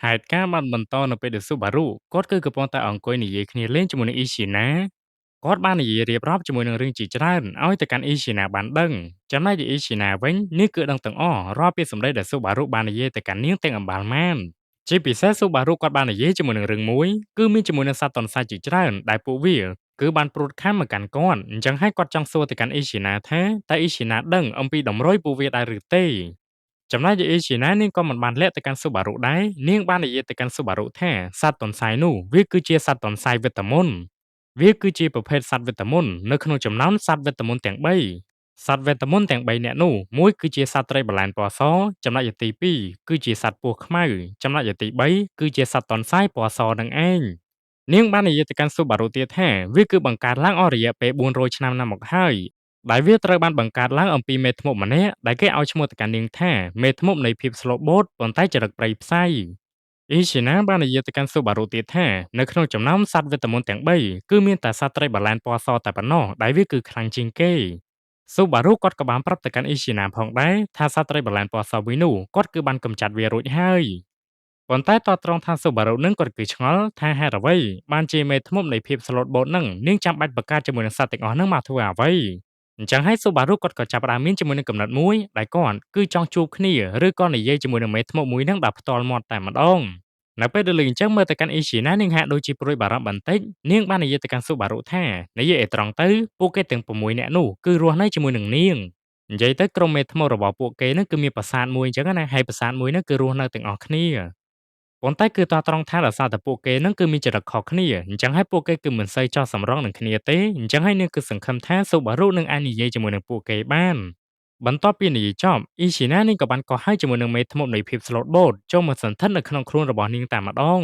ហេតុការណ៍បានបន្តនៅពេលដែលស៊ូបារុគាត់គឺកំពុងតែអង្គុយនិយាយគ្នាលេងជាមួយនឹងអ៊ីស៊ីណាគាត់បាននិយាយរៀបរាប់ជាមួយនឹងរឿងជាច្រើនឲ្យទៅកាន់អ៊ីស៊ីណាបានដឹងចំណែកឯអ៊ីស៊ីណាវិញនេះគឺដឹងទាំងអស់រាល់ពាក្យសម្ដីដែលស៊ូបារុបាននិយាយទៅកាន់នាងទាំងអម្បាលម៉ានជាពិសេសស៊ូបារុគាត់បាននិយាយជាមួយនឹងរឿងមួយគឺមានជាមួយនឹងសត្វតុនសាច់ជាច្រើនដែលពួកវាគឺបានព្រួតខំមកកាន់គាត់អញ្ចឹងហើយគាត់ចង់សួរទៅកាន់អ៊ីស៊ីណាថាតើអ៊ីស៊ីណាដឹងអំពីដំរុយពួកវាដែរឬទេចំណែកឯអ៊ីស៊ីណានាងក៏មិនបានលាក់ទៅកាន់ស៊ូបារុដែរនាងបាននិយាយទៅកាន់ស៊ូបារុថាសត្វតុនសាយនោះវាគឺជាសត្វតុនសាយវេទមន្តវាគឺជាប្រភេទសត្វវេទមន្តនៅក្នុងចំណោមសត្វវេទមន្តទាំង3សត្វវេទមន្តទាំង3នាក់នោះមួយគឺជាសត្វត្រីបល្លែនពណ៌សចំណែកឯទី2គឺជាសត្វពស់ខ្មៅចំណែកឯទី3គឺជាសត្វតុនសាយពណ៌សនឹងឯងនាងបាននិយាយទៅកាន់ស៊ូបារុទៀតថាវាគឺបង្កើតឡើងអស់រយៈពេល400ឆ្នាំណាស់មកហើយដែលវាត្រូវបានបង្កើតឡើងអំពីមេធ្មប់ម្នាក់ដែលគេឲ្យឈ្មោះទៅកាន់នាងថាមេធ្មប់នៃភាពស្លូតបូតប៉ុន្តែចរិតព្រៃផ្សៃអ៊ីជាណាបាននិយាយទៅកាន់ស៊ូបារុទៀតថានៅក្នុងចំណោមសត្វវេទមន្តទាំង3គឺមានតែសត្វត្រីបល្លែនពណ៌សតែប៉ុណ្ណោះដែលវាគឺខ្លាំងជាងគេស៊ូបារុគាត់ក៏បានប្រាប់ទៅកាន់អ៊ីជាណាផងដែរថាសត្វត្រីបល្លែនពណ៌សមួយនោះគាត់គឺបានកម្ចាត់វារួចហើយប៉ុន្តែតត្រង់ថាស៊ូបារុនឹងគាត់គឺឆ្ងល់ថាហេតុអ្វីបានជាមេធ្មប់នៃភាពស្លូតបូតនឹងនាងចាំបាច់បង្កើតជាមួយនឹងសត្វទាំងអស់នឹងមកធ្វើអ្វីអញ្ចឹងហើយស៊ូបារុគាត់ក៏ចាប់ផ្ដើមមានជាមួយនឹងកំណត់មួយដែលគាត់គឺចង់ជួបគ្នាឬក៏និយាយជាមួយនឹងមេធ្មប់មួយនឹងដល់ផ្ទាល់មាត់តែម្ដងនៅពេលដែលលេងអញ្ចឹងមើលទៅកាន់អ៊ីស៊ីណានាងហាក់ដូចជាព្រួយបារម្ភបន្តិចនាងបាននិយាយទៅកាន់ស៊ូបារុថានិយាយឲ្យត្រង់ទៅពួកគេទាំង6នាក់នោះគឺរស់នៅជាមួយនឹងនាងនិយាយទៅក្រុមមេធ្មប់របស់ពួកគេនឹងគឺមានប្រាសាទមួយអញ្ចឹងណាហើយប្រាសាទមួយនឹងគឺរស់នៅទាំងអស់គ្នាប៉ុន្តែគឺតត្រង់ថាដោយសារតែពួកគេនឹងគឺមានចរិតខុសគ្នាអញ្ចឹងហើយពួកគេគឺមិនសូវចោះសម្រងនឹងគ្នាទេអញ្ចឹងហើយនាងគឺសង្ឃឹមថាស៊ូបារុនឹងអាចនិយាយជាមួយនឹងពួកគេបានបន្ទាប់ពីនិយាយចប់អ៊ីស៊ីណានាងក៏បានកោះហើយជាមួយនឹងមេធ្មប់នៃភាពស្លូតបូតចូលមកសន្ធិដ្ឋនៅក្នុងខ្លួនរបស់នាងតែម្ដង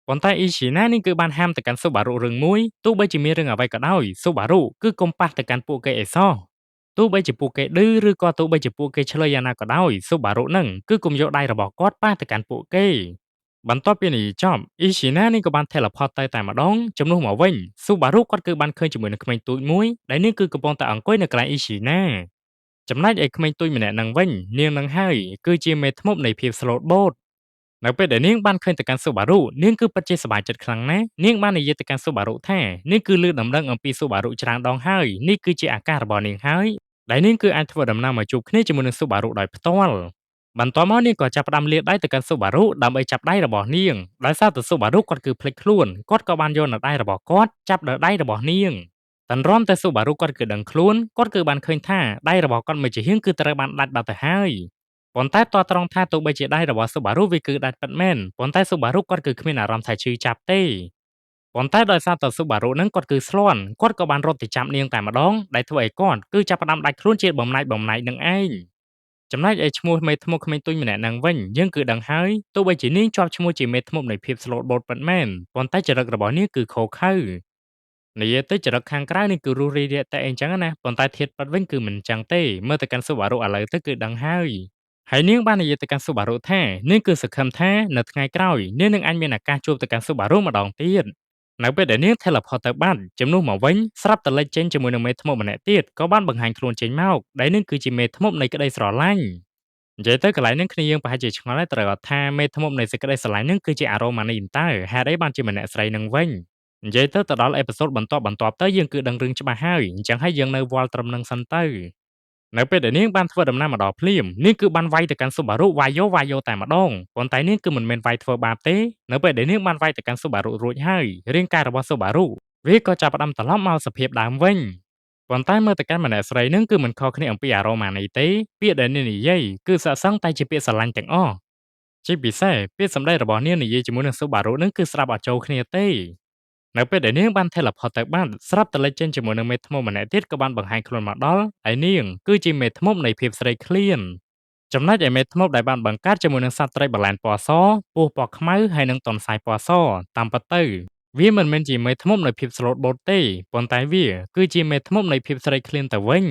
ប៉ុន្តែអ៊ីស៊ីណានាងគឺបានហាមទៅកាន់ស៊ូបារុរឿងមួយទោះបីជាមានរឿងអ្វីក៏ដោយស៊ូបារុគឺកុំប៉ះទៅកាន់ពួកគេអីសោះទោះបីជាពួកគេឌឺឬក៏ទោះបីជាពួកគេឆ្លើយយ៉ាងណាក៏ដោយស៊ូបារុនឹងគឺកុំយកដៃរបស់គាត់ប៉ះទៅកាន់ពួកគេបន្ទាប់ពីនិយាយចប់អ៊ីស៊ីណានាងក៏បាន teleport ទៅតែម្ដងជំនួសមកវិញស៊ូបារុគាត់គឺបានឃើញជាមួយនឹងក្មេងទូចមួយដែលនាងគឺកំពុងតែអង្គុយនៅកន្លែងអ៊ីស៊ីណាចំណែកឯក្មេងទូចម្នាក់នឹងវិញនាងនឹងហើយគឺជាមេធ្មប់នៃភាពស្លូតបូតនៅពេលដែលនាងបានឃើញទៅកាន់ស៊ូបារុនាងគឺពិតជាសប្បាយចិត្តខ្លាំងណាស់នាងបាននិយាយទៅកាន់ស៊ូបារុថានាងគឺលឺដំណឹងអំពីស៊ូបារុច្រើនដងហើយនេះគឺជាឱកាសរបស់នាងហើយដែលនាងគឺអាចធ្វើដំណើរមកជួបគ្នាជាមួយនឹងស៊ូបារុដោយផ្ទាល់បន្ទាប់មកនាងក៏ចាប់ផ្ដើមលាតដៃទៅកាន់ស៊ូបារុដើម្បីចាប់ដៃរបស់នាងដោយសារតែស៊ូបារុគាត់គឺភ្លេចខ្លួនគាត់ក៏បានយកនៅដៃរបស់គាត់ចាប់លើដៃរបស់នាងតន្រាំតែស៊ូបារុគាត់គឺដឹងខ្លួនគាត់គឺបានឃើញថាដៃរបស់គាត់មួយជាហៀងគឺត្រូវបានដាច់បាត់ទៅហើយប៉ុន្តែតត្រង់ថាទោះបីជាដៃរបស់ស៊ូបារុវាគឺដាច់ពិតមែនប៉ុន្តែស៊ូបារុគាត់គឺគ្មានអារម្មណ៍ថាឈឺចាប់ទេប៉ុន្តែដោយសារតែស៊ូបារុនឹងគាត់គឺស្លន់គាត់ក៏បានរត់ទៅចាប់នាងតែម្ដងដែលធ្វើឲ្យគាត់គឺចាប់ផ្ដើមដាច់ខ្លួនជាបំណែកនឹងឯងចំណែកឯឈ្មោះមេធ្មប់ក្មេងទុយម្នាក់នឹងវិញយើងគឺដឹងហើយទោះបីជានាងជាប់ឈ្មោះជាមេធ្មប់នៃភាពស្លូតបូតពិតមែនប៉ុន្តែចរិតរបស់នាងគឺខូខើនិយាយទៅចរិតខាងក្រៅនេះគឺរួសរាយរាក់តែអីចឹងណាប៉ុន្តែធាតុពិតវិញគឺមិនចឹងទេមើលទៅកាន់ស៊ូបារុឥឡូវទៅគឺដឹងហើយនាងបាននិយាយទៅកាន់ស៊ូបារុថានាងគឺសង្ឃឹមថានៅថ្ងៃក្រោយនាងនឹងអាចមានឱកាសជួបទៅកាន់ស៊ូបារុម្ដងទៀតនៅពេលដែលនាង teleport ទៅបាត់ជំនួសមកវិញស្រាប់តែលេចចេញជាមួយនឹងមេធ្មប់ម្នាក់ទៀតក៏បានបង្ហាញខ្លួនចេញមកដែលនឹងគឺជាមេធ្មប់នៃក្តីស្រឡាញ់និយាយទៅកន្លែងនេះគ្នាយើងប្រហែលជាឆ្ងល់ហើយត្រូវអត់ថាមេធ្មប់នៃសេចក្តីស្រឡាញ់នឹងគឺជាអារ៉ូម៉ានីតើហេតុអីបានជាម្នាក់ស្រីនឹងវិញនិយាយទៅដល់អេពីសូតបន្ទាប់ទៅយើងគឺដឹងរឿងច្បាស់ហើយអញ្ចឹងហើយយើងនៅវល់ត្រឹមនឹងសិនទៅនៅពេលដែលនាងបានធ្វើដំណើរមកដល់ភ្លាមនាងគឺបានវាយទៅកាន់ស៊ូបារុវាយយោតែម្ដងប៉ុន្តែនាងគឺមិនមែនវាយធ្វើបាបទេនៅពេលដែលនាងបានវាយទៅកាន់ស៊ូបារុរួចហើយរាងកាយរបស់ស៊ូបារុវាក៏ចាប់ផ្ដើមត្រឡប់មកសភាពដើមវិញប៉ុន្តែមើលទៅកាន់ម្នាក់ស្រីនឹងគឺមិនខុសគ្នាអំពីអារ៉ូម៉ានីទេពាក្យដែលនាងនិយាយគឺស័ក្តិសឹងតែជាពាក្យស្រឡាញ់ទាំងអស់ជាពិសេសពាក្យសម្ដីរបស់នាងនិយាយជាមួយនឹងស៊ូបារុនឹងគឺស្រាប់អត់ចូលគ្នាទេនៅពេលដែលនាងបាន teleport ទៅបានស្រាប់តែលេចចេញជាមួយនឹងមេធ្មប់ម្នាក់ទៀតក៏បានបង្ហាញខ្លួនមកដល់ហើយនាងគឺជាមេធ្មប់នៃភាពស្រីឃ្លានចំណែកឯមេធ្មប់ដែលបានបង្កើតជាមួយនឹងសត្វត្រីបល្លែនពណ៌សពស់ពណ៌ខ្មៅហើយនិងតុនសាយពណ៌សតាមពិតទៅវាមិនមែនជាមេធ្មប់នៃភាពស្លូតបូតទេប៉ុន្តែវាគឺជាមេធ្មប់នៃភាពស្រីឃ្លានទៅវិ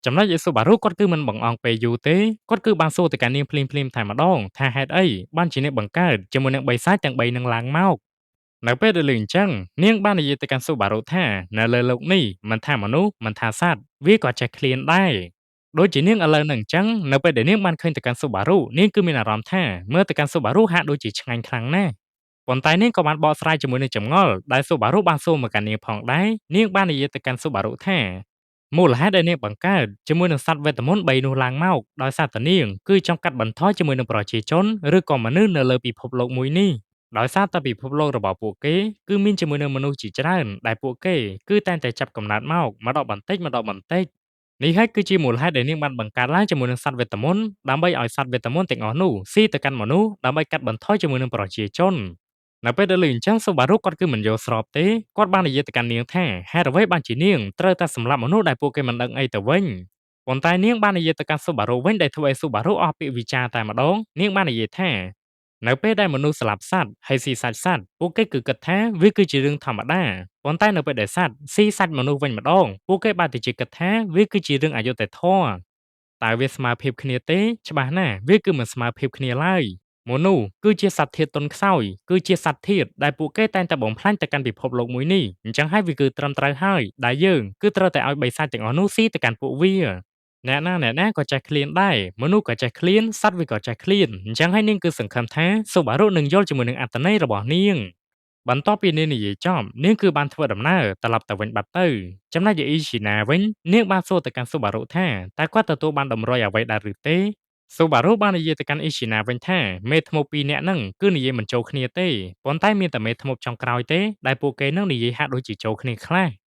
ញចំណែកឯស៊ូបារុគាត់គឺមិនបង្អង់ពេលយូរទេគាត់គឺបានសួរទៅកាន់នាងភ្លាមៗតែម្ដងថាហេតុអីបានជាអ្នកបង្កើតជាមួយនឹងបិសាចទាំង3នឹងឡើងមកនៅពេលដែលឮអញ្ចឹងនាងបាននិយាយទៅកាន់ស៊ូបារុថានៅលើโลกនេះមិនថាមនុស្សមិនថាសត្វវាក៏ចេះឃ្លានដែរ ដូចជានាងឥឡូវហ្នឹងអញ្ចឹងនៅពេលដែលនាងបានឃើញទៅកាន់ Subaru នាងគឺមានអារម្មណ៍ថាមើលទៅកាន់ Subaru ហាក់ដូចជាឆ្ងាញ់ខ្លាំងណាស់ប៉ុន្តែនាងក៏បានបកស្រាយជាមួយនឹងចម្ងល់ដែល Subaru បានសួរមកកាន់នាងផងដែរនាងបាននិយាយទៅកាន់ Subaru ថាមូលហេតុដែលនាងបង្កើតជាមួយនឹងសត្វវេទមន្ត3នោះឡើងមកដោយសារតែនាងគឺចង់កាត់បន្ថយជាមួយនឹងប្រជាជនឬក៏មនុស្សនៅលើពិភពលោកមួយនេះដោយសារតែពិភពលោករបស់ពួកគេគឺមានជាមួយនឹងមនុស្សជាច្រើនដែលពួកគេគឺតែងតែចាប់កំណើតមកម្ដងបន្តិចម្ដងបន្តិច នេះហើយគឺជាមូលហេតុដែលនាងបានបង្កើតឡើងជាមួយនឹងសត្វវេទមន្តដើម្បីឲ្យសត្វវេទមន្តទាំងអស់នោះស៊ីទៅកាន់មនុស្សដើម្បីកាត់បន្ថយជាមួយនឹងប្រជាជននៅពេលដែលឮអញ្ចឹងសូបារុគាត់គឺមិនយល់ស្របទេគាត់បាននិយាយទៅកាន់នាងថាហេតុអ្វីបានជានាងត្រូវតែសម្លាប់មនុស្សដែលពួកគេមិនដឹងអីទៅវិញប៉ុន្តែនាងបាននិយាយទៅកាន់សូបារុវិញដែលធ្វើឲ្យសូបារុអស់ពាក្យវិចារតែម្ដងនាងបាននិយាយថានៅពេលដែលមនុស្សស្លាប់សត្វហើយស៊ីសាច់សត្វពួកគេគឺគិតថាវាគឺជារឿងធម្មតាប៉ុន្តែនៅពេលដែលសត្វស៊ីសាច់មនុស្សវិញម្ដងពួកគេបែរទៅជាគិតថាវាគឺជារឿងអយុត្តិធម៌តើវាស្មើភាពគ្នាទេច្បាស់ណាស់វាគឺមិនស្មើភាពគ្នាឡើយមនុស្សគឺជាសត្វធាតុទន់ខ្សោយគឺជាសត្វធាតុដែលពួកគេតែងតែបំផ្លាញទៅកាន់ពិភពលោកមួយនេះអញ្ចឹងហើយវាគឺត្រឹមត្រូវហើយដែលយើងគឺត្រូវតែឲ្យបិសាចទាំងអស់នោះស៊ីទៅកាន់ពួកវាអ្នកណាក៏ចេះឃ្លានដែរមនុស្សក៏ចេះឃ្លានសត្វវាក៏ចេះឃ្លានអញ្ចឹងហើយនាងគឺសង្ឃឹមថាសូបារុនឹងយល់ជាមួយនឹងអត្តន័យរបស់នាងបន្ទាប់ពីនាងនិយាយចប់នាងគឺបានធ្វើដំណើរត្រឡប់ទៅវិញបាត់ទៅចំណែកឯអ៊ីស៊ីណាវិញនាងបានសួរទៅកាន់សូបារុថាតើគាត់ទទួលបានតម្រុយអ្វីដែរឬទេសូបារុបាននិយាយទៅកាន់អ៊ីស៊ីណាវិញថាមេធ្មប់ពីរនាក់ហ្នឹងគឺនិយាយមិនចូលគ្នាទេប៉ុន្តែមានតែមេធ្មប់ចុងក្រោយទេដែលពួកគេនឹងនិយាយហាក់ដូចជាចូលគ្នាខ្លះ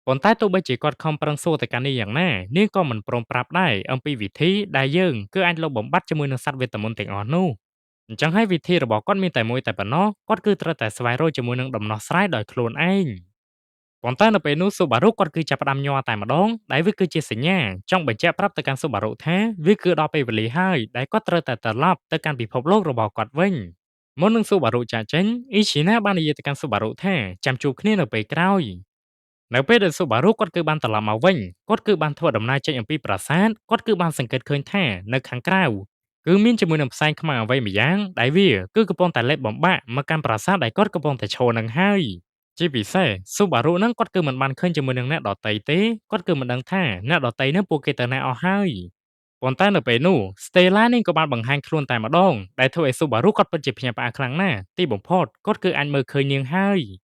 ប៉ុន្តែទោះបីជាគាត់ខំប្រឹងសួរទៅកាន់នាងយ៉ាងណានាងក៏មិនព្រមប្រាប់ដែរអំពីវិធីដែលយើងគឺអាចលុបបំបាត់ជាមួយនឹងសត្វវេទមន្តទាំងអស់នោះអញ្ចឹងហើយវិធីរបស់គាត់មានតែមួយតែប៉ុណ្ណោះគាត់គឺត្រូវតែស្វែងរកជាមួយនឹងដំណោះស្រាយដោយខ្លួនឯងប៉ុន្តែនៅពេលនោះសូបារុគាត់គឺចាប់ផ្ដាំញ័រតែម្ដងដែលវាគឺជាសញ្ញាចង់បញ្ជាក់ប្រាប់ទៅកាន់សូបារុថាវាគឺដល់ពេលវេលាហើយដែលគាត់ត្រូវតែត្រឡប់ទៅកាន់ពិភពលោករបស់គាត់វិញមុននឹងសូបារុចាកចេញអ៊ីឈីណាបាននិយាយទៅកាន់សូបារុថាចាំជួបគ្នានៅពេលក្រោយ នៅពេលដែល Subaru គាត់គឺបានត្រឡប់មកវិញគាត់គឺបានធ្វើដំណើរចេញអំពីប្រាសាទគាត់គឺបានសង្កេតឃើញថានៅខាងក្រៅគឺមានជាមួយនឹងផ្សែងខ្មៅអ្វីម្យ៉ាងដែលវាគឺកំពុងតែលេបបំបាក់មកកាន់ប្រាសាទដែលគាត់កំពុងតែឈរនឹងហើយជាពិសេស Subaru ហ្នឹងគាត់គឺមិនបានឃើញជាមួយនឹងអ្នកដតីទេគាត់គឺមិនដឹងថាអ្នកដតីហ្នឹងពួកគេទៅណាអស់ហើយប៉ុន្តែនៅពេលនោះ Stella នេះក៏បានបង្ហាញខ្លួនតែម្ដងដែលធ្វើឲ្យ Subaru គាត់ពិតជាភ្ញាក់ផ្អើលខ្លាំងណាស់ទីបំផុតគាត់គឺអាចមើលឃើញនាងហើយ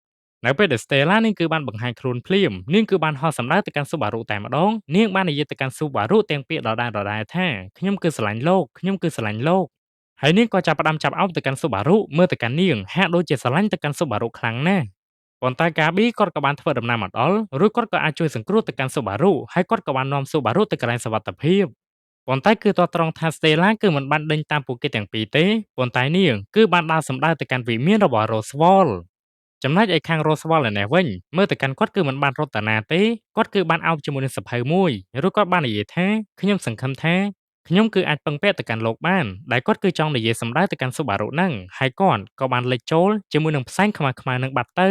នៅពេលដែល Stella នាងគឺបានបង្ហាញខ្លួនភ្លាមនាងគឺបានហោះសម្ដៅទៅកាន់ Subaru តែម្ដងនាងបាននិយាយទៅកាន់ Subaru ទាំងពាក្យដដែលថាខ្ញុំគឺស្រឡាញ់លោកខ្ញុំគឺស្រឡាញ់លោកហើយនាងក៏ចាប់ផ្ដើមចាប់អោបទៅកាន់ Subaru មើលទៅកាន់នាងហាក់ដូចជាស្រឡាញ់ទៅកាន់ Subaru ខ្លាំងណាស់ប៉ុន្តែ Gabi គាត់ក៏បានធ្វើដំណើរមកដល់រួចគាត់ក៏អាចជួយសង្គ្រោះទៅកាន់ Subaru ហើយគាត់ក៏បាននាំ Subaru ទៅកន្លែងសុវត្ថិភាពប៉ុន្តែគឺទាត់ត្រង់ថា Stella គឺមិនបានដេញតាមពួកគេទាំងពីរទេប៉ុន្តែនាងគឺបានដើរសម្ដៅទៅកាន់វិមានរបស់ Roswell ចំណែកឯខាង Roswell ឯនេះវិញមើលទៅកាន់គាត់គឺមិនបានរត់តាណាទេគាត់គឺបានអោបជាមួយនឹងសភៅមួយឬគាត់បាននិយាយថាខ្ញុំសង្ឃឹមថាខ្ញុំគឺអាចពឹងពាក់ទៅកាន់លោកបានដែលគាត់គឺចង់និយាយសម្ដៅទៅកាន់ Subaru ហ្នឹងហើយគាត់ក៏បានលេចចូលជាមួយនឹងផ្សែងខ្មៅៗនឹងបាត់ទៅ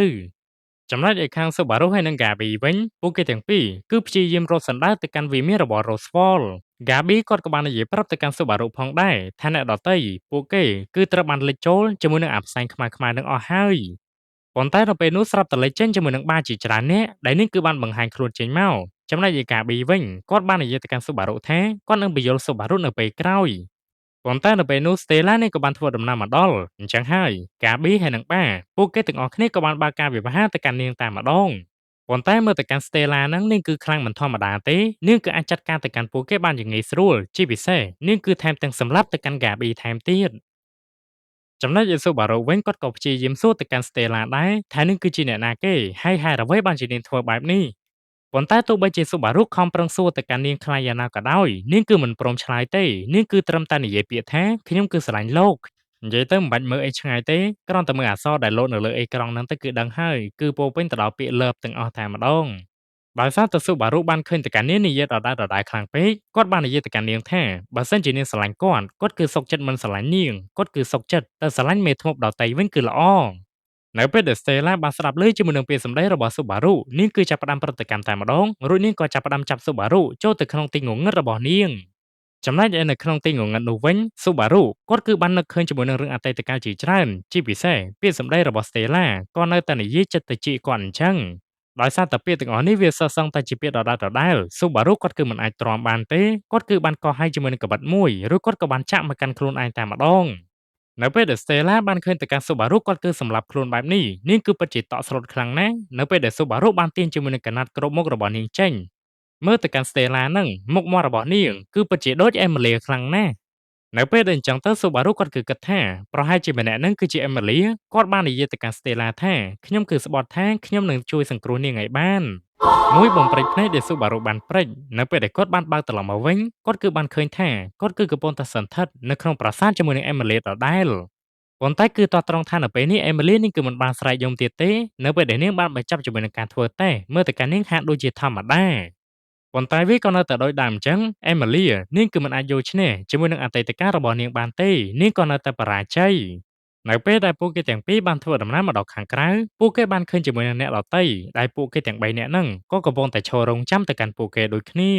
ចំណែកឯខាង Subaru ហើយនិង Gabi វិញពួកគេទាំងពីរគឺព្យាយាមរត់សណ្ដើរទៅកាន់វិមានរបស់ Roswell Gabi គាត់ក៏បាននិយាយប្រាប់ទៅកាន់ Subaru ផងដែរថាអ្នកដទៃពួកគេគឺត្រូវបានលេចចូលជាមួយនឹងអាផ្សែងខ្មៅៗនឹងអស់ហើយ ប៉ុន្តែនៅពេលនោះស្រាប់តែលេចចេញជាមួយនឹងបាជាច្រើននាក់ដែលនេះគឺបានបង្ហាញខ្លួនចេញមកចំណែកឯកាប៊ីវិញគាត់បាននិយាយទៅកាន់ Subaru ថាគាត់នឹងបញ្យល់ Subaru នៅពេលក្រោយប៉ុន្តែនៅពេលនោះ Stella នេះក៏បានធ្វើដំណើរមកដល់អញ្ចឹងហើយកាប៊ីហើយនិងបាពួកគេទាំងអស់គ្នាក៏បានបើកការវិវហារទៅកាន់នាងតែម្ដងប៉ុន្តែមើលទៅកាន់ Stella ហ្នឹងនាងគឺខ្លាំងមិនធម្មតាទេនាងគឺអាចចាត់ការទៅកាន់ពួកគេបានយ៉ាងងាយស្រួលជាពិសេសនាងគឺថែមទាំងសម្លាប់ទៅកាន់កាប៊ីថែមទៀត ចំណែកឯ Subaru វិញគាត់ក៏ព្យាយាមសួរទៅកាន់ Stella ដែរថានាងគឺជាអ្នកណាគេហើយហេតុអ្វីបានជានាងធ្វើបែបនេះប៉ុន្តែទោះបីជា Subaru ខំប្រឹងសួរទៅកាន់នាងខ្លាចយ៉ាងណាក៏ដោយនាងគឺមិនព្រមឆ្លើយទេនាងគឺត្រឹមតែនិយាយពាក្យថាខ្ញុំគឺស្រឡាញ់លោកនិយាយទៅមិនបាច់មើលអីឆ្ងាយទេគ្រាន់តែមើលអក្សរដែលលោតនៅលើអេក្រង់ហ្នឹងទៅគឺដឹងហើយគឺពោរពេញទៅដោយពាក្យ Love ទាំងអស់តែម្ដងដោយសារតែ Subaru បានឃើញទៅកាន់នាងនិយាយដដែលខ្លាំងពេកគាត់បាននិយាយទៅកាន់នាងថាបើសិនជានាងស្រឡាញ់គាត់គឺសុខចិត្តមិនស្រឡាញ់នាងគាត់គឺសុខចិត្តតែស្រឡាញ់មេធ្មប់ដតីវិញគឺល្អនៅពេលដែល Stella បានស្ដាប់ឮជាមួយនឹងពាក្យសម្ដីរបស់ Subaru នាងគឺចាប់ផ្ដើមប្រតិកម្មតែម្ដងរួចនាងក៏ចាប់ផ្ដើមចាប់ Subaru ចូលទៅក្នុងទីងងឹតរបស់នាងចំណែកឯនៅក្នុងទីងងឹតនោះវិញ Subaru គាត់គឺបាននឹកឃើញជាមួយនឹងរឿងអតីតកាលជាច្រើនជាពិសេសពាក្យសម្ដីរបស់ Stella ក៏នៅតែនិយាយចិត្តទៅជាគាត់អញ្ចឹង ដោយសារតែពាក្យទាំងអស់នេះវាសុទ្ធសឹងតែជាពាក្យដដែលៗ Subaru គាត់គឺមិនអាចទ្រាំបានទេគាត់គឺបានកោះហែកជាមួយនឹងកាវិតមួយឬគាត់ក៏បានចាក់មកកាន់ខ្លួនឯងតែម្ដងនៅពេលដែល Stella បានឃើញទៅកាន់ Subaru គាត់គឺសម្លាប់ខ្លួនបែបនេះនាងគឺពិតជាតក់ស្លុតខ្លាំងណាស់នៅពេលដែល Subaru បានទាញជាមួយនឹងកណាត់គ្រប់មុខរបស់នាងចេញមើលទៅកាន់ Stella ហ្នឹងមុខមាត់របស់នាងគឺពិតជាដូច Emily ខ្លាំងណាស់នៅពេលដែលអញ្ចឹងទៅ Subaru គាត់គឺគិតថាប្រហែលជាម្នាក់ហ្នឹងគឺជា Emily គាត់បាននិយាយទៅកាន់ Stella ថាខ្ញុំគឺស្បត់ថាខ្ញុំនឹងជួយសង្គ្រោះនាងឲ្យបានមួយបំព្រៃភ្នែកដែល Subaru បានព្រិចនៅពេលដែលគាត់បានបើកត្រឡប់មកវិញគាត់គឺបានឃើញថាគាត់គឺកំពុងតែសន្ធិដ្ឋនៅក្នុងប្រាសាទជាមួយនឹង Emily ដដែលប៉ុន្តែគឺតោះត្រង់ថានៅពេលនេះ Emily នាងគឺមិនបានស្រែកយំទៀតទេនៅពេលដែលនាងបានបញ្ចប់ជាមួយនឹងការធ្វើតេស្តមើលទៅកាន់នាងហាក់ដូចជាធម្មតាប៉ុន្តែវាក៏នៅតែដូចដើមអញ្ចឹង Emily នាងគឺមិនអាចយកឈ្នះជាមួយនឹងអតីតកាលរបស់នាងបានទេនាងក៏នៅតែបរាជ័យនៅពេលដែលពួកគេទាំងពីរបានធ្វើដំណើរមកដល់ខាងក្រៅពួកគេបានឃើញជាមួយនឹងអ្នកដទៃដែលពួកគេទាំង3នាក់ហ្នឹងក៏កំពុងតែឈររង់ចាំទៅកាន់ពួកគេដូចគ្នា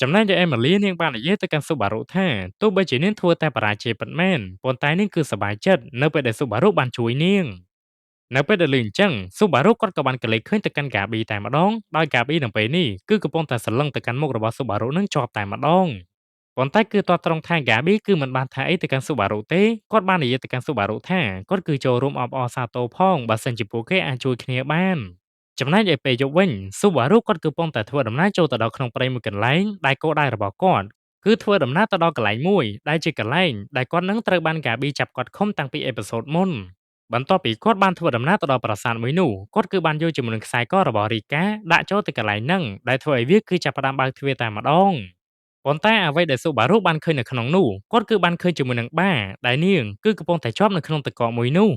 ចំណែកឯ Emily នាងបាននិយាយទៅកាន់ Subaru ថាទោះបីជានាងធ្វើតែបរាជ័យពិតមែនប៉ុន្តែនាងគឺសប្បាយចិត្តនៅពេលដែល Subaru បានជួយនាងនៅពេលដែលឮអញ្ចឹង Subaru គាត់ក៏បានកលេចឃើញទៅកាន់ Gabi តែម្ដងដោយ Gabi នៅពេលនេះគឺកំពុងតែសន្លឹងទៅកាន់មុខរបស់ Subaru នឹងជាប់តែម្ដងប៉ុន្តែគឺទាត់ត្រង់ថា Gabi គឺមិនបានថាអីទៅកាន់ Subaru ទេគាត់បាននិយាយទៅកាន់ Subaru ថាគាត់គឺចូលរួមអបអរសាទរផងបើសិនជាពួកគេអាចជួយគ្នាបានចំណែកឯពេលយប់វិញ Subaru គាត់គឺកំពុងតែធ្វើដំណើរចូលទៅដល់ក្នុងព្រៃមួយកន្លែងដែលគោលដៅរបស់គាត់គឺធ្វើដំណើរទៅដល់កន្លែងមួយដែលជាកន្លែងដែលគាត់នឹងត្រូវបាន Gabi ចាប់គាត់ឃុំតាំងពីអេពីសូតមុនបន្ទាប់ពីគាត់បានធ្វើដំណើរទៅដល់ប្រាសាទមួយនោះគាត់គឺបានយកជាមួយនឹងខ្សែករបស់ Rika ដាក់ចូលទៅកន្លែងហ្នឹងដែលធ្វើឲ្យវាគឺចាប់ផ្ដើមបើកទ្វារតែម្ដងប៉ុន្តែអ្វីដែល Subaru បានឃើញនៅក្នុងនោះគាត់គឺបានឃើញជាមួយនឹងបាដែលនាងគឺកំពុងតែជាប់នៅក្នុងទឹកកកមួយនោះ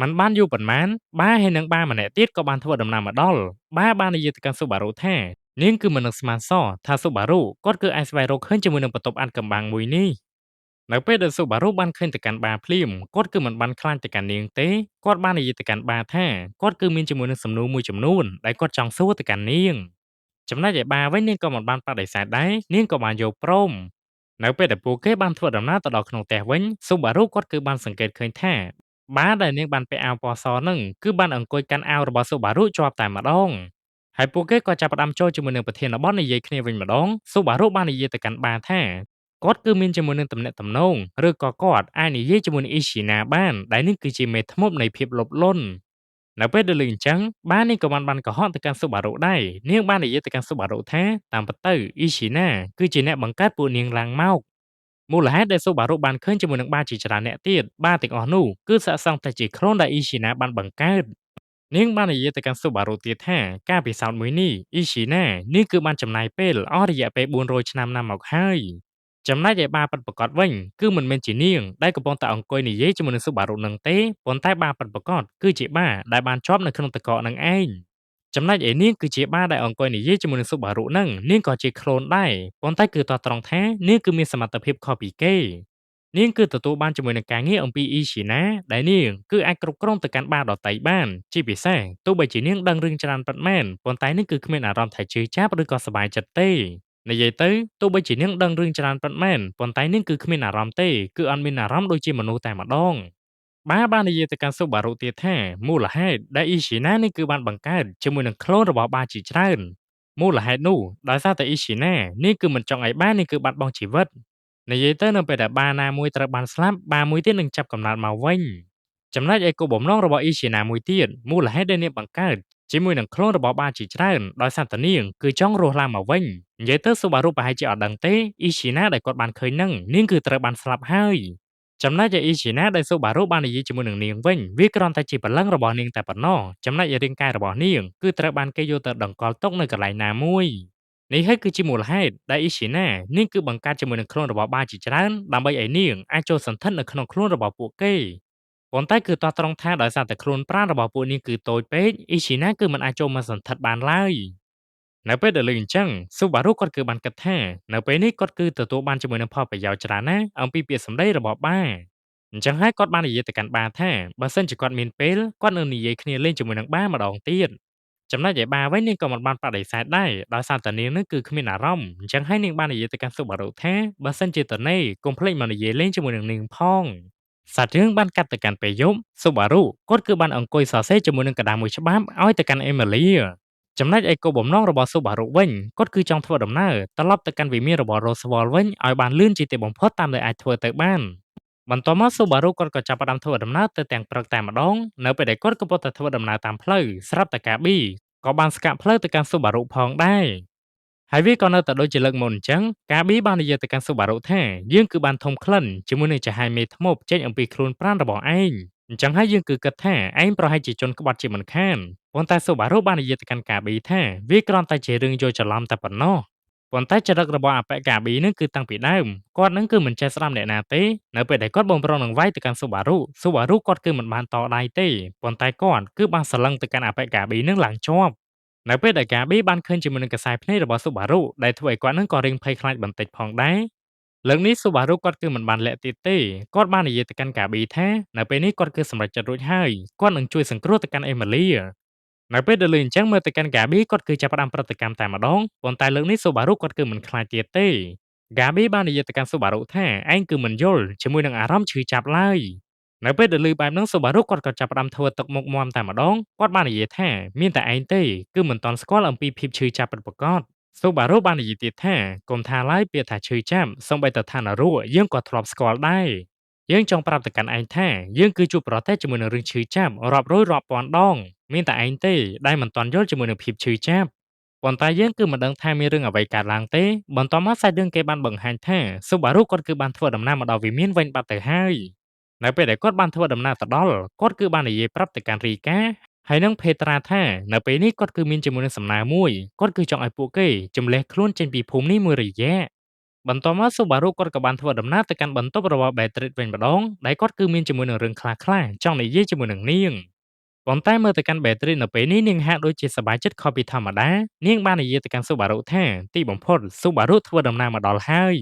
มันបានយូរប៉ុន្មានបាហើយនឹងបាម្នាក់ទៀតក៏បានធ្វើដំណើរមកដល់បាបាននិយាយទៅកាន់ Subaru ថានាងគឺមិននឹកស្មានសោះថា Subaru គាត់គឺអាចស្វែងរកឃើញជាមួយនឹងបន្ទប់អាថ៌កំបាំងមួយនេះនៅពេលដែល Subaru បានឃើញទៅកាន់បាភ្លាមគាត់គឺមិនបានខ្លាចទៅកាន់នាងទេគាត់បាននិយាយទៅកាន់បាថាគាត់គឺមានជាមួយនឹងសំណួរមួយចំនួនដែលគាត់ចង់សួរទៅកាន់នាងចំណែកឯបាវិញនាងក៏មិនបានបដិសេធដែរនាងក៏បានយកព្រមនៅពេលដែលពួកគេបានធ្វើដំណើរទៅដល់ក្នុងផ្ទះវិញ Subaru គាត់គឺបានសង្កេតឃើញថាបាដែលនាងបានពាក់អាវពណ៌សហ្នឹងគឺបានអង្គុយកាន់អាវរបស់ Subaru ជាប់តែម្ដងហើយពួកគេក៏ចាប់ផ្ដើមចូលជាមួយនឹងប្រធានបទនិយាយគ្នាវិញម្ដង Subaru បាននិយាយទៅកាន់បាថាគាត់គឺមានជាមួយនឹងទំនាក់ទំនងឬក៏គាត់អាចនិយាយជាមួយនឹង Ishina បានដែលនេះគឺជាមេធ្មប់នៃភាពលោភលន់នៅពេលដែលឮអញ្ចឹងបានេះក៏បានកុហកទៅកាន់ Subaru ដែរនាងបាននិយាយទៅកាន់ Subaru ថាតាមពិតទៅ Ishina គឺជាអ្នកបង្កើតពួកនាងឡើងមកមូលហេតុដែល Subaru បានឃើញជាមួយនឹងបាជាច្រើនអ្នកទៀតបាទាំងអស់នោះគឺស័ក្តិសមតែជាខ្លួនដែល Ishina បានបង្កើតនាងបាននិយាយទៅកាន់ Subaru ទៀតថាការពិសោធន៍មួយនេះ Ishina នាងគឺបានចំណាយពេលអស់រយៈពេល400ឆ្នាំណាស់មកហើយចំណែកឯបាពិតប្រាកដវិញគឺមិនមែនជានាងដែលកំពុងតែអង្គុយនិយាយជាមួយនឹង Subaru នឹងទេប៉ុន្តែបាពិតប្រាកដគឺជាបាដែលបានជាប់នៅក្នុងទឹកកកនឹងឯងចំណែកឯនាងគឺជាបាដែលអង្គុយនិយាយជាមួយនឹង Subaru នឹងនាងក៏ជាក្លូនដែរប៉ុន្តែគឺតោះត្រង់ថានាងគឺមានសមត្ថភាពខុសពីគេនាងគឺទទួលបានជាមួយនឹងការងារអំពី Ishina ដែលនាងគឺអាចគ្រប់គ្រងទៅកាន់បាដតីបានជាពិសេសទោះបីជានាងដឹងរឿងច្រើនពិតមែនប៉ុន្តែនាងគឺគ្មានអារម្មណ៍ថាជឿចាប់ឬក៏សប្បាយចិត្តទេនិយាយទៅទោះបីជានាងដឹងរឿងច្រើនពិតមែនប៉ុន្តែនាងគឺគ្មានអារម្មណ៍ទេគឺអត់មានអារម្មណ៍ដូចជាមនុស្សតែម្ដងបាបាននិយាយទៅកាន់ Subaru ទៀតថាមូលហេតុដែល Ishina នេះគឺបានបង្កើតជាមួយនឹងក្លូនរបស់បាជាច្រើនមូលហេតុនោះដោយសារតែ Ishina នេះគឺមិនចង់ឲ្យបានេះគឺបាត់បង់ជីវិតនិយាយទៅនៅពេលដែលបាណាមួយត្រូវបានស្លាប់បាមួយទៀតនឹងចាប់កំណើតមកវិញចំណែកឯគោលបំណងរបស់ Ishina មួយទៀតមូលហេតុដែលនាងបង្កើតជាមួយនឹងក្លូនរបស់បាជាច្រើនដោយសារតែនាងគឺចង់រស់ឡើងមកវិញនិយាយទៅ Subaru ប្រហែលជាអត់ដឹងទេ Ishina ដែលគាត់បានឃើញនឹងនាងគឺត្រូវបានស្លាប់ហើយចំណែកឯ Ishina ដែល Subaru បាននិយាយជាមួយនឹងនាងវិញវាគ្រាន់តែជាព្រលឹងរបស់នាងតែប៉ុណ្ណោះចំណែកឯរាងកាយរបស់នាងគឺត្រូវបានគេយកទៅដង្កល់ទុកនៅកន្លែងណាមួយនេះហើយគឺជាមូលហេតុដែល Ishina នាងគឺបង្កើតជាមួយនឹងខ្លួនរបស់បាជាច្រើនដើម្បីឲ្យនាងអាចចូលសន្ធិដ្ឋនៅក្នុងខ្លួនរបស់ពួកគេប៉ុន្តែគឺតោះត្រង់ថាដោយសារតែខ្លួនប្រាណរបស់ពួកនាងគឺតូចពេក Ishina គឺមិនអាចចូលមកសន្ធិដ្ឋបានឡើយនៅពេលដែលឮអញ្ចឹង Subaru គាត់គឺបានគិតថានៅពេលនេះគាត់គឺទទួលបានជាមួយនឹងផលប្រយោជន៍ច្រើនណាស់អំពីពាក្យសម្ដីរបស់បាអញ្ចឹងហើយគាត់បាននិយាយទៅកាន់បាថាបើសិនជាគាត់មានពេលគាត់នឹងនិយាយគ្នាលេងជាមួយនឹងបាម្ដងទៀតចំណែកឯបាវិញនាងក៏មិនបានបដិសេធដែរដោយសារតែនាងនឹងគឺគ្មានអារម្មណ៍អញ្ចឹងហើយនាងបាននិយាយទៅកាន់ Subaru ថាបើសិនជាតនេកុំភ្លេចមកនិយាយលេងជាមួយនឹងនាងផងសាច់រឿងបានកាត់ទៅកាន់ពេលយប់ Subaru គាត់គឺបានអង្គុយសរសេរជាមួយនឹងកណ្ដាស់មួយច្បាប់ឲ្យទៅកាន់ Emily ចំណែកឯគោលបំណងរបស់ស៊ូបារុវិញគាត់គឺចង់ធ្វើដំណើរត្រឡប់ទៅកាន់វិមានរបស់ Roswell វិញឲ្យបានលឿនជាទីបំផុតតាមដែលអាចធ្វើទៅបានបន្ទាប់មកស៊ូបារុគាត់ក៏ចាប់ផ្ដើមធ្វើដំណើរទៅទាំងព្រឹកតែម្ដងនៅពេលដែលគាត់កំពុងតែធ្វើដំណើរតាមផ្លូវស្រាប់តែកាប៊ីក៏បានស្កាក់ផ្លូវទៅកាន់ស៊ូបារុផងដែរហើយវាក៏នៅតែដូចជាលើកមុនអញ្ចឹងកាប៊ីបាននិយាយទៅកាន់ស៊ូបារុថាយើងគឺបានធំក្លិនជាមួយនឹងចាហាយមេធ្មប់ចេញអំពីខ្លួនប្រាណរបស់ឯងអញ្ចឹងហើយយើងគឺគិតថាឯងប្រហែលជាជនក្បត់ជាមិនខានប៉ុន្តែស៊ូបារុបាននិយាយទៅកាន់កាប៊ីថាវាគ្រាន់តែជារឿងយល់ច្រឡំតែប៉ុណ្ណោះប៉ុន្តែចរិតរបស់អបិកាប៊ីនឹងគឺតាំងពីដើមគាត់នឹងគឺមិនចេះស្ដាប់អ្នកណាទេនៅពេលដែលគាត់បំរុងនឹងវាយទៅកាន់ស៊ូបារុគាត់គឺមិនបានតដៃទេប៉ុន្តែគាត់គឺបានសឡឹងទៅកាន់អបិកាប៊ីនឹងឡើងជាប់នៅពេលដែលកាប៊ីបានឃើញជាមួយនឹងកសែភ្នែករបស់ស៊ូបារុដែលធ្វើឲ្យគាត់នឹងក៏រៀងភ័យខ្លាចបន្តិចផងដែរលើកនេះស៊ូបារុគាត់គឺមិនបានលាក់ទៀតទេគាត់បាននិយាយទៅកាន់កាប៊ីថានៅពេលនេះគាត់គឺសម្រេចចិត្តរួចហើយគាត់នឹងជួយសង្គ្រោះទៅកាន់អេម៉ាលីនៅពេលដែលលឺអញ្ចឹងមើលទៅកាន់កាប៊ីគាត់គឺចាប់ផ្ដើមប្រតិកម្មតែម្ដងប៉ុន្តែលើកនេះស៊ូបារុគាត់គឺមិនខ្លាចទៀតទេកាប៊ីបាននិយាយទៅកាន់ស៊ូបារុថាឯងគឺមិនយល់ជាមួយនឹងអារម្មណ៍ឈឺចាប់ឡើយនៅពេលដែលឮបែបហ្នឹងស៊ូបារុគាត់ក៏ចាប់ផ្ដើមធ្វើទឹកមុខមាំតែម្ដងគាត់បាននិយាយថាមានតែឯងទេគឺមិនទាន់ស្គាល់អំពីភាពឈឺចាប់ពិតប្រាកដស៊ូបារុបាននិយាយទៀតថាកុំថាឡើយពាក្យថាឈឺចាប់សូម្បីតែឋានៈរស់យើងក៏ធ្លាប់ស្គាល់ដែរយើងចង់ប្រាប់ទៅកាន់ឯងថាយើងគឺជួបប្រទះជាមួយនឹងរឿងឈឺចាប់រាប់រយរាប់ពាន់ដងមានតែឯងទេដែលមិនទាន់យល់ជាមួយនឹងភាពឈឺចាប់ប៉ុន្តែយើងគឺមិនដឹងថាមានរឿងអ្វីកើតឡើងទេបន្ទាប់មកសាច់រឿងគេបានបង្ហាញថាស៊ូបារុគាត់គឺបានធ្វើដំណើរមកដល់វិមានវិញបាត់ទៅហើយនៅពេលដែលគាត់បានធ្វើដំណើរទៅដល់គាត់គឺបាននិយាយប្រាប់ទៅកាន់រីកាហើយនឹងភេត្រាថានៅពេលនេះគាត់គឺមានជាមួយនឹងសំណើមួយគាត់គឺចង់ឲ្យពួកគេជំលះខ្លួនចេញពីភូមិនេះមួយរយៈបន្ទាប់មកស៊ូបារុគាត់ក៏បានធ្វើដំណើរទៅកាន់បន្ទប់របស់ Beatrice វិញម្ដងដែលគាត់គឺមានជាមួយនឹងរឿងខ្លះៗចង់និយាយជាមួយនឹងនាងប៉ុន្តែមើលទៅកាន់ Beatrice នៅពេលនេះនាងហាក់ដូចជាសប្បាយចិត្តខុសពីធម្មតានាងបាននិយាយទៅកាន់ស៊ូបារុថាទីបំផុតស៊ូបារុធ្វើដំណើរមកដល់ហើយ